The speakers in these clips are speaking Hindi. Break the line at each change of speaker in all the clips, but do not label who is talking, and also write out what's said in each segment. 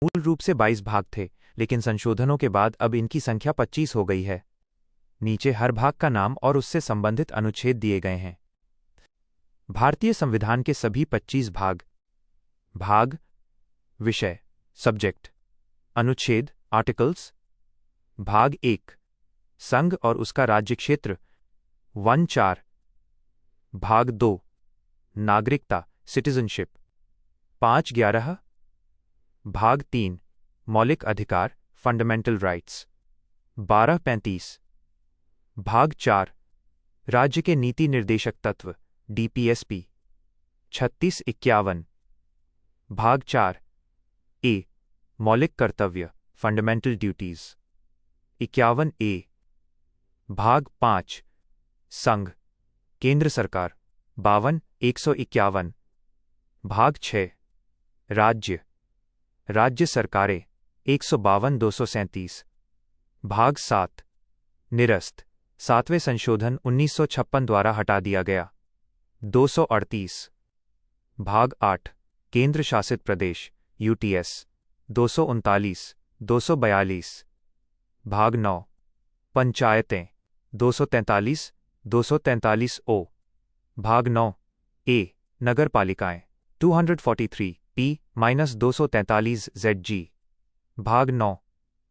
मूल रूप से 22 भाग थे, लेकिन संशोधनों के बाद अब इनकी संख्या 25 हो गई है। नीचे हर भाग का नाम और उससे संबंधित अनुच्छेद दिए गए हैं। भारतीय संविधान के सभी 25 भाग। भाग, विषय, सब्जेक्ट, अनुच्छेद, आर्टिकल्स। भाग 1, संघ और उसका राज्य क्षेत्र 1(4). भाग 2, नागरिकता, सिटीजनशिप 5(11). भाग 3, मौलिक अधिकार, फंडामेंटल राइट्स 12(35). भाग 4, राज्य के नीति निर्देशक तत्व, डीपीएसपी 36(51). भाग 4 ए, मौलिक कर्तव्य, फंडामेंटल ड्यूटीज 51(a). भाग 5, संघ, केंद्र सरकार 52(151). भाग 6, राज्य, राज्य सरकारें 152(237). भाग 7, निरस्त, 7वें संशोधन 1956 द्वारा हटा दिया गया 238। भाग 8, केंद्र शासित प्रदेश, यूटीएस 239(242). भाग 9, पंचायतें 243(243)(o). भाग 9 ए, नगर पालिकाएं 243(p-243)(zg). भाग 9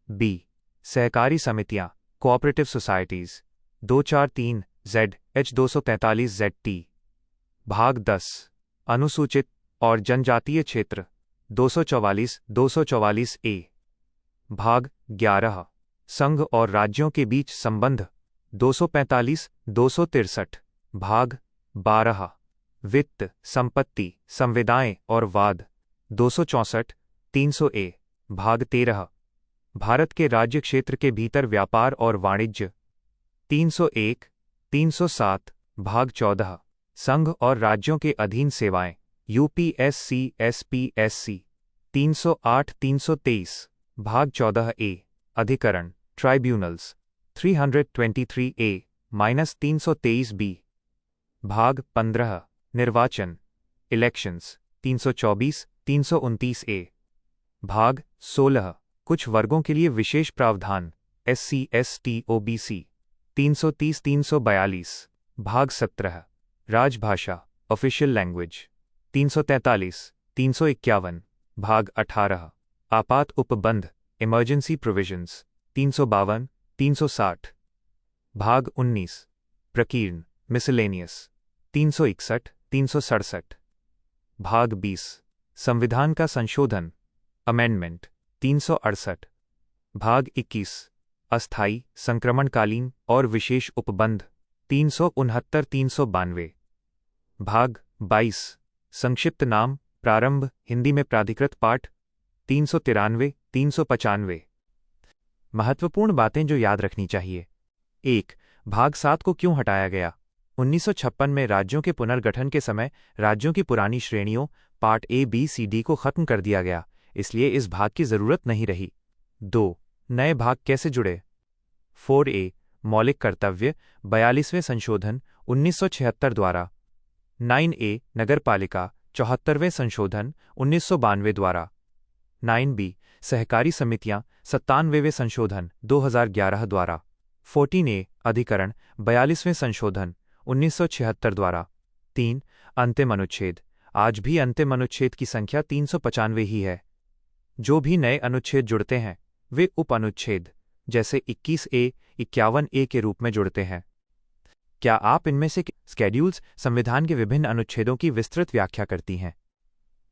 बी, सहकारी समितियां, कोऑपरेटिव सोसाइटीज 243(z)(h) 243(z)(t). भाग 10, अनुसूचित और जनजातीय क्षेत्र 244(244)(a). भाग 11, संघ और राज्यों के बीच संबंध 245(263). भाग 12, वित्त, संपत्ति, संविदाएं और वाद 264(300)(a). भाग 13, भारत के राज्य क्षेत्र के भीतर व्यापार और वाणिज्य 301, 307। भाग 14, संघ और राज्यों के अधीन सेवाएं, यूपीएससी एसपीएससी 308-323। भाग 14(a), अधिकरण, ट्राइब्यूनल्स 323(a-323)(b). भाग 15, निर्वाचन, इलेक्शंस 324-329(a). भाग 16, कुछ वर्गों के लिए विशेष प्रावधान, एससी एसटी ओबीसी 330-342। भाग 17, राजभाषा, ऑफिशियल लैंग्वेज 343-351। भाग 18, आपात उपबंध, इमरजेंसी प्रोविजंस 352-360। भाग 19, प्रकीर्ण, मिसलेनियस 361-367। भाग 20, संविधान का संशोधन, अमेंडमेंट 368। भाग 21, अस्थायी, संक्रमणकालीन और विशेष उपबंध 369-392। भाग 22, संक्षिप्त नाम, प्रारंभ, हिंदी में प्राधिकृत पाठ 393-395। महत्वपूर्ण बातें जो याद रखनी चाहिए। 1. भाग 7 को क्यों हटाया गया? 1956 में राज्यों के पुनर्गठन के समय राज्यों की पुरानी श्रेणियों part A B C D को खत्म कर दिया गया, इसलिए इस भाग की जरूरत नहीं रही। 2. नए भाग कैसे जुड़े? 4A, मौलिक कर्तव्य 42वें संशोधन 1976 द्वारा। 9A, नगरपालिका 74वें संशोधन 1992 द्वारा। 9B, सहकारी समितियां 97वें संशोधन 2011 द्वारा। 14A, अधिकरण 42वें संशोधन 1976 द्वारा। 3. अंतिम अनुच्छेद। आज भी अंतिम अनुच्छेद की संख्या 395 ही है। जो भी नए अनुच्छेद जुड़ते हैं वे उप अनुच्छेद जैसे 21A, 51A के रूप में जुड़ते हैं। क्या आप इनमें से स्केड्यूल्स संविधान के विभिन्न अनुच्छेदों की विस्तृत व्याख्या करती हैं?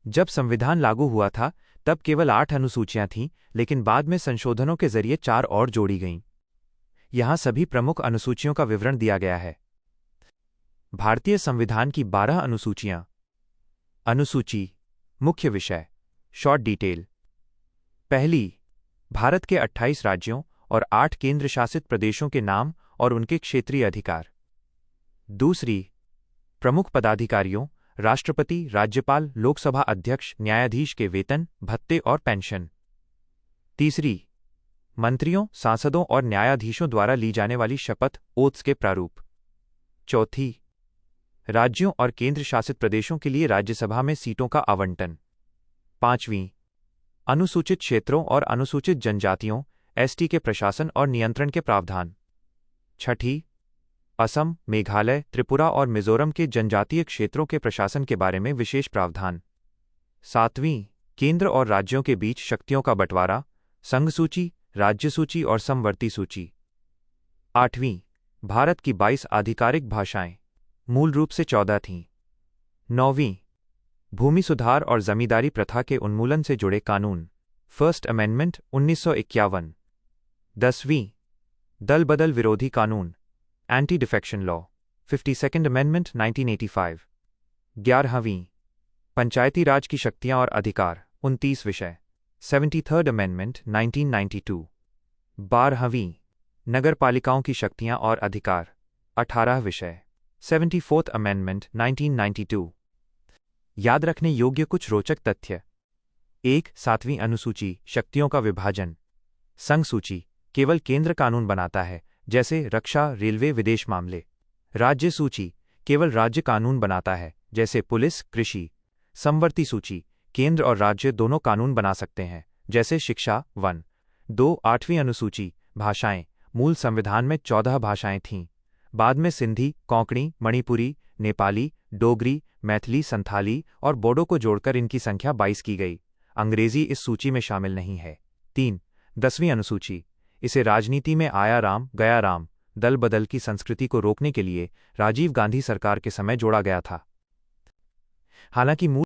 जब संविधान लागू हुआ था तब केवल 8 अनुसूचियां थीं, लेकिन बाद में संशोधनों के जरिए 4 और जोड़ी गईं। यहां सभी प्रमुख अनुसूचियों का विवरण दिया गया है। भारतीय संविधान की 12 अनुसूचियां। अनुसूची, मुख्य विषय, शॉर्ट डिटेल। पहली, भारत के 28 राज्यों और 8 केंद्र शासित प्रदेशों के नाम और उनके क्षेत्रीय अधिकार। दूसरी, प्रमुख पदाधिकारियों, राष्ट्रपति, राज्यपाल, लोकसभा अध्यक्ष, न्यायाधीश के वेतन, भत्ते और पेंशन। तीसरी, मंत्रियों, सांसदों और न्यायाधीशों द्वारा ली जाने वाली शपथ, ओथ्स के प्रारूप। चौथी, राज्यों और केंद्र शासित प्रदेशों के लिए राज्यसभा में सीटों का आवंटन। पांचवीं, अनुसूचित क्षेत्रों और अनुसूचित जनजातियों एसटी के प्रशासन और नियंत्रण के प्रावधान। छठी, असम, मेघालय, त्रिपुरा और मिजोरम के जनजातीय क्षेत्रों के प्रशासन के बारे में विशेष प्रावधान। सातवीं, केंद्र और राज्यों के बीच शक्तियों का बंटवारा, संघ सूची, राज्य सूची और समवर्ती सूची। आठवीं, भारत की 22 आधिकारिक भाषाएं, मूल रूप से 14 थीं। नौवीं, भूमि सुधार और जमींदारी प्रथा के उन्मूलन से जुड़े कानून, फर्स्ट अमेंडमेंट 1951। 10वीं, दल बदल विरोधी कानून, anti defection law, 52nd amendment 1985। 11वीं, पंचायती राज की शक्तियां और अधिकार, 29 विषय, 73rd अमेंडमेंट 1992। 12वीं, नगर पालिकाओं की शक्तियां और अधिकार, 18 विषय, 74th अमेंडमेंट 1992। याद रखने योग्य कुछ रोचक तथ्य। 1. 7वीं अनुसूची, शक्तियों का विभाजन। संघ सूची केवल केंद्र कानून बनाता है, जैसे रक्षा, रेलवे, विदेश मामले। राज्य सूची केवल राज्य कानून बनाता है, जैसे पुलिस, कृषि। समवर्ती सूची केंद्र और राज्य दोनों कानून बना सकते हैं, जैसे शिक्षा, वन। 2. 8वीं अनुसूची, भाषाएं। मूल संविधान में 14 भाषाएं थीं। बाद में सिंधी, कोंकणी, मणिपुरी, नेपाली, डोगरी, मैथिली, संथाली और बोडो को जोड़कर इनकी संख्या 22 की गई। अंग्रेजी इस सूची में शामिल नहीं है। 3. 10वीं अनुसूची, इसे राजनीति में आया राम गया राम, दल बदल की संस्कृति को रोकने के लिए राजीव गांधी सरकार के समय जोड़ा गया था। हालांकि मूल